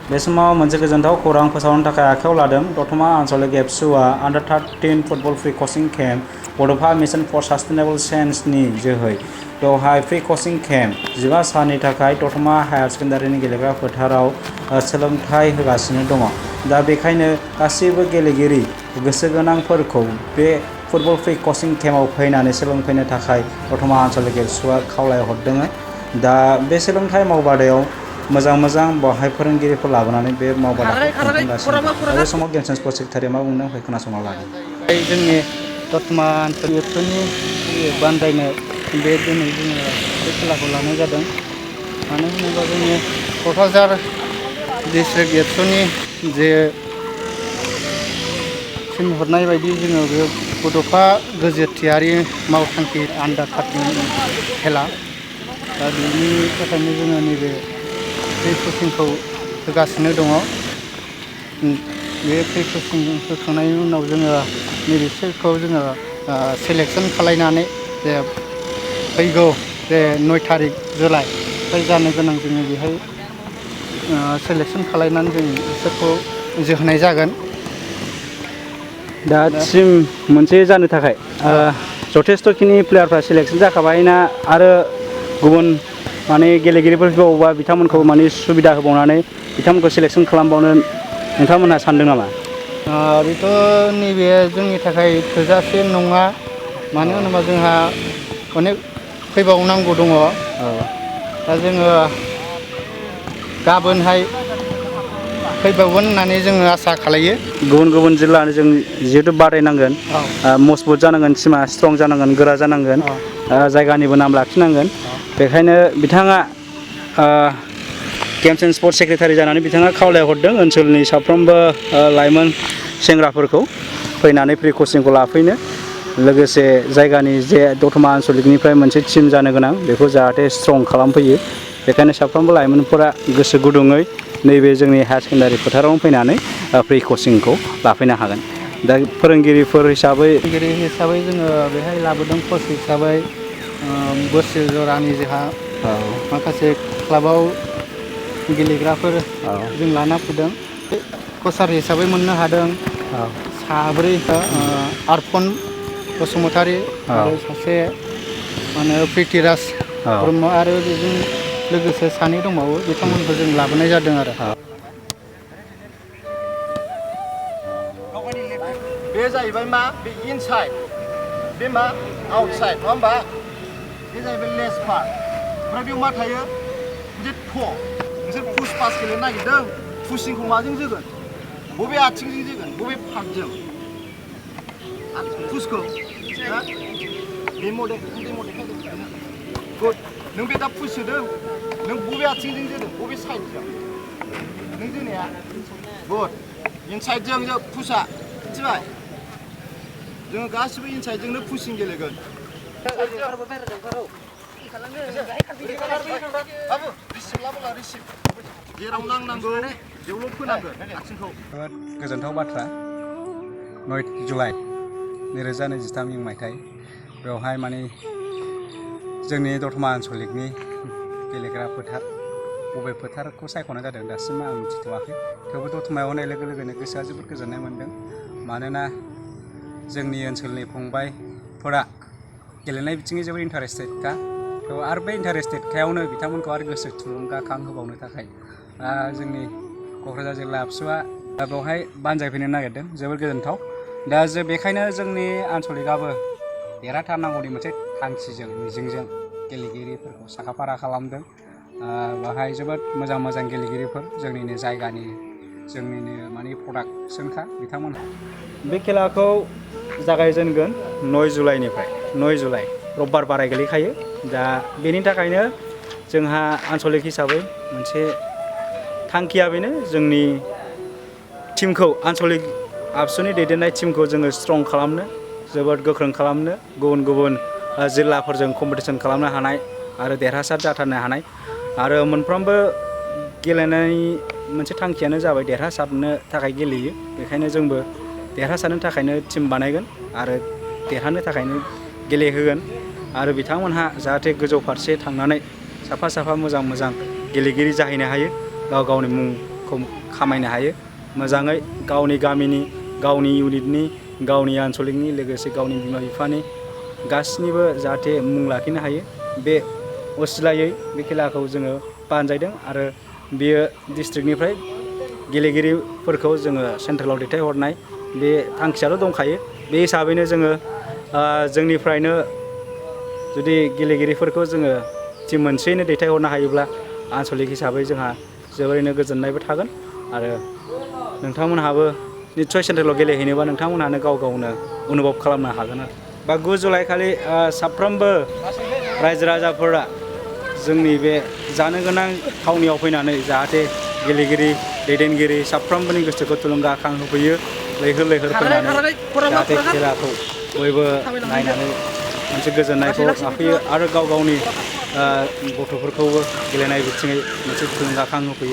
बे समाव मोनसे गोजोनथाव खौरां फोसावनो थाखाय आखायाव लादों। दतमा आन्चलिक एबसुआ आन्डार 13 फुटबल फ्रि कचिं केम्प बड'फा मिशन फर सास्टेनेबल चेन्जनि जोहै बेवहाय फ्रि कचिं केम्प 15 साननि थाखाय दतमा हायार सेकेन्डारिनि गेलेग्रा फोथाराव सोलोंथाइ होगासिनो दङ। दा बेखायनो गासैबो गेलेगिरि गोसो गोनांफोरखौ बे फुटबल फ्रि कचिं केम्पआव फैनानै सोलोंफैनो थाखाय दतमा आन्चलिक एबसुआ खावलायहरदों। दा बे सोलोंथाइ मावबादायाव मोजां बावहाय फोरोंगिरिफोर लाबोनानै बे मावबादाखौ खुंफुंगासिनो। बे समाव गेम्स एन्ड स्पर्ट्स सेक्रेटारिया मा बुंदों बेखौ खोनासंना लादों। जोंनि दतमा आन्चलिक एबसुनि बानजायनाय बे दिनै जोङो बे खेलाखौ लानाय जादों। मानो होनोबा जोंनि क'क्राझार डिस्ट्रिक्ट एबसुनि जे थिनहरनाय बायदि जोङो बे बड'फा गोजोरथियारि मावथांखि आन्डार 13 खेला, दा बेनि थाखायनो जोङो नैबे फ्रि कचिंखौ होगासिनो दङ। बे फ्रि कचिं होखांनायनि उनाव जोङो नैबेसोरखौ जोङो सेलेकसन खालायनानै जे फैगौ जे 9 थारिख जुलाइ जानो गोनां जोङो बेहाय सेलेकसन खालायनानै जों बिसोरखौ जोहोनाय जागोन। दा टिम मोनसे जानो थाखाय जथेस्थ'खिनि प्लेयारफ्रा सेलेक्सन जाखाबाय ना आरो गुबुन माने गेलेगिरिफोर फैबावोबा बिथांमोनखौ माने सुबिदा होबावनानै बिथांमोनखौ सेलेक्सन खालामबावनो नोंथांमोनहा सानदों नामा? बेथ' नैबे जोंनि थाखाय थोजासे नङा। मानो होनोबा जोंहा अनेक फैबावनांगौ दङ। दा जोङो गाबोनहाय फैबावगोन होननानै जोङो आसा खालायो। गुबुन जिल्लानि जों जिहेतु बादायनांगोन, मजबुत जानांगोन, टिमा स्ट्रं जानांगोन, गोरा जानांगोन, जायगानिबो नाम लाखिनांगोन। बेखायनो बिथाङा गेम्स एन्ड स्पर्ट्स सेक्रेटारि जानानै बिथाङा खावलायहरदों ओनसोलनि साफ्रोमबो लाइमोन सेंग्राफोरखौ फैनानै फ्रि कचिंखौ लाफैनो, लोगोसे जायगानि जे दतमा आन्चलिकनिफ्राय मोनसे टिम जानो गोनां बेखौ जाहाथे स्ट्रं खालामफैयो। बेखायनो साफ्रोमबो लाइमोनफोरा गोसो गुदुङै नैबे जोंनि हायार सेकेन्डारि फोथारावनो फैनानै फ्रि कचिंखौ लाफैनो हागोन। दा फोरोंगिरिफोर हिसाबै जोङो बेहाय लाबोदों कच हिसाबै बोसोर जरानि जोंहा माखासे क्लाबाव गेलेग्राफोर जों लाना फैदों। कचार हिसाबै मोननो हादों साब्रै, आरफन बसुमतारी आरो सासे प्रिथिराज ब्रह्म, आरो बेजों लोगोसे सानै दंबावो, बिथांमोनखौ जों लाबोनाय जादों आरो। बे जाहैबाय मा, बे इनसाइड, बे मा आउटसाइड, नङा होमबा? बे जाहैबाय लेस पार्ट। ओमफ्राय बेयाव मा थायो? मोनसे नोंसोर पुश पास गेलेनो नागिरदों, पुशिंखौ माजों जोगोन? बबे आथिंजों जोगोन? बबे पार्टजों? पुशखौ बे मडेल गुड। नों बे दा पुश होदों, नों बबे आथिंजों जोदों? बबे साइडजों नों जोनाया? गुड। इनसाइडजों जों पुशआ, मिथिबाय? जोङो गासिबो इनसाइडजोंनो पुशिं गेलेगोन। जेराव नांनांगौ बेयावल' फोनांगोन आथिंखौ। जोबोद गोजोनथाव बाथ्रा। 9 जुलाइ 2023 इं मायथाइ बेवहाय माने जोंनि दतमा आन्चलिकनि गेलेग्रा फोथार, बबे फोथारखौ सायख'नाय जादों दासिम आं मिथिथ'वाखै। थेवबो दतमायाव होनाय लोगो लोगोनो गोसोआ जोबोद गोजोननाय मोन्दों। मानोना जोंनि ओनसोलनि फंबायफोरा गेलेनाय बिथिङै जोबोद इन्टारेस्टेडखा। आरो बे इन्टारेस्टेडखायावनो बिथांमोनखौ आरो गोसो थुलुंगाखां होबावनो थाखाय जोंनि क'क्राझार जिल्ला एबसुआ बेवहाय बानजायफैनो नागिरदों। जोबोद गोजोनथाव। दा बेखायनो जोंनि आन्चलिकआबो देरहाथारनांगौनि मोनसे थांखिजों, मिजिंजों गेलेगिरिफोरखौ साखाफारा खालामदों। बेवहाय जोबोद मोजां गेलेगिरिफोर, जोंनिनो जायगानि, जोंनिनो माने प्रडाक्सनखा बिथांमोनहा। बे खेलाखौ जागायजेनगोन 9 जुलाइनिफ्राय। 9 जुलाइ रबबार बाराय गोलैखायो। दा बेनि थाखायनो जोंहा आन्चलिक हिसाबै मोनसे थांखिया बेनो, जोंनि टिमखौ, आन्चलिक आबसुनि दैदेननाय टिमखौ जोङो स्ट्रं खालामनो, जोबोद गोख्रों खालामनो, गुबुन जिल्लाफोरजों कम्पिटिसन खालामनो हानाय आरो देरहासार जाथारनो हानाय। आरो मोनफ्रोमबो गेलेनायनि मोनसे थांखियानो जाबाय देरहासारनो थाखाय गेलेयो। बेखायनो जोंबो देरहासारनो थाखायनो टिम बानायगोन आरो देरहानो थाखायनो गेलेहोगोन। आरो बिथांमोनहा जाहाथे गोजौ फारसे थांनानै साफा मोजां गेलेगिरि जाहैनो हायो, गावनि मुं रांखौ खामायनो हायो मोजाङै गावनि गामिनि गावनि इउनिटनि गावनि आनसलिकनि लोगोसे गावनि बिमा बिफानि गासिनिबो जाहाथे मुं लाखिनो हायो बे असिलायै बे खेलाखौ जोङो बानजायदों आरो बेयो डिस्ट्रिक्टनिफ्राय गेलेगिरिफोरखौ जोङो सेन्ट्रेलाव दैथायहरनाय बे थांखियाल' दंखायो बे हिसाबैनो जोङो जोंनिफ्रायनो जुदि गेलेगिरिफोरखौ जोङो टिम मोनसेयैनो दैथायहरनो हायोब्ला आनसलिक हिसाबै जोंहा जोबोरैनो गोजोननायबो थागोन आरो नोंथांमोनहाबो निस्सय सेन्ट्रेलाव गेलेहैनोबा नोंथांमोनहानो गाव गावनो अनुभब खालामनो हागोन आरो बा 9 जुलाइ खालि साफ्रोमबो रायजो राजाफोरा जोंनि बे जानो गोनां थावनियाव फैनानै जाहाथे गेलेगिरि दैदेनगिरि साफ्रोमबोनि गोसोखौ थुलुंगाखां होफैयो लैहोर लैहोर फैनानै जाहाथे खेलाखौ बयबो नायनानै मोनसे गोजोननायखौ लाफैयो आरो गाव गावनि गथ'फोरखौबो गेलेनाय बिथिङै मोनसे थुलुंगाखां होफैयो